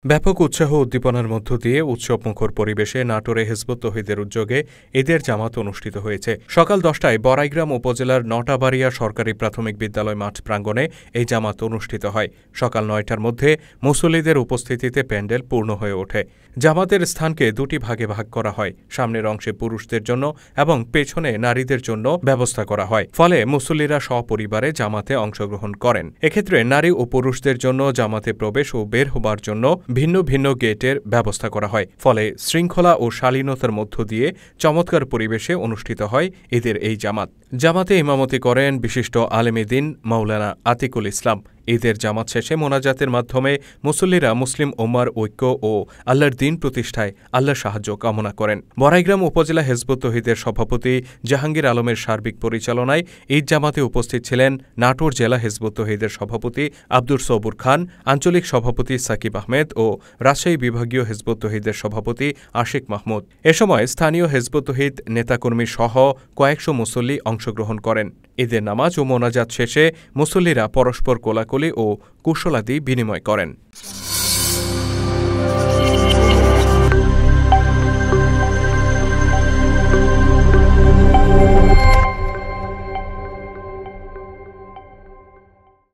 ব্যাপক উৎসাহ উদ্দীপনার মধ্য দিয়ে উৎসবমুখর পরিবেশে নাটোরে হিজবুত তৌহিদের উদ্যোগে ঈদের জামাত অনুষ্ঠিত হয়েছে। সকাল ১০টায় বড়াইগ্রাম উপজেলার নটাবাড়িয়া সরকারি প্রাথমিক বিদ্যালয় মাঠ প্রাঙ্গণে এই জামাত অনুষ্ঠিত হয়। সকাল ৯টার মধ্যে মুসল্লিদের উপস্থিতিতে প্যান্ডেল পূর্ণ হয়ে ওঠে। জামাতের স্থানকে দুটি ভাগে ভাগ করা হয়। সামনের অংশে পুরুষদের জন্য এবং পেছনে নারীদের জন্য ব্যবস্থা করা হয়। ফলে মুসল্লিরা সপরিবারে জামাতে অংশগ্রহণ করেন। এক্ষেত্রে নারী ও পুরুষদের জন্য জামাতে প্রবেশ ও বের হবার জন্য ভিন্ন ভিন্ন গেটের ব্যবস্থা করা হয়। ফলে শৃঙ্খলা ও শালীনতার মধ্য দিয়ে চমৎকার পরিবেশে অনুষ্ঠিত হয় ঈদের এই জামাত। জামাতে ইমামতি করেন বিশিষ্ট আলেমে দ্বীন মাওলানা আতিকুল ইসলাম। ঈদের জামাত শেষে মোনাজাতের মাধ্যমে মুসল্লিরা মুসলিম উম্মার ঐক্য ও আল্লাহর দ্বীন প্রতিষ্ঠায় আল্লাহর সাহায্য কামনা করেন। বড়াইগ্রাম উপজেলা হিজবুত তৌহিদের সভাপতি জাহাঙ্গীর আলমের সার্বিক পরিচালনায় ঈদ জামাতে উপস্থিত ছিলেন নাটোর জেলা হিজবুত তৌহিদের সভাপতি আব্দুর সবুর খান, আঞ্চলিক সভাপতি সাকিব আহমেদ ও রাজশাহী বিভাগীয় হিজবুত তৌহিদের সভাপতি আশিক মাহমুদ। এ সময় স্থানীয় হিজবুত তৌহিদ নেতাকর্মী সহ কয়েকশো মুসল্লি অংশগ্রহণ করেন। ঈদের নামাজ ও মোনাজাত শেষে মুসল্লিরা পরস্পর কোলাকুলি ও কুশলাদি বিনিময় করেন।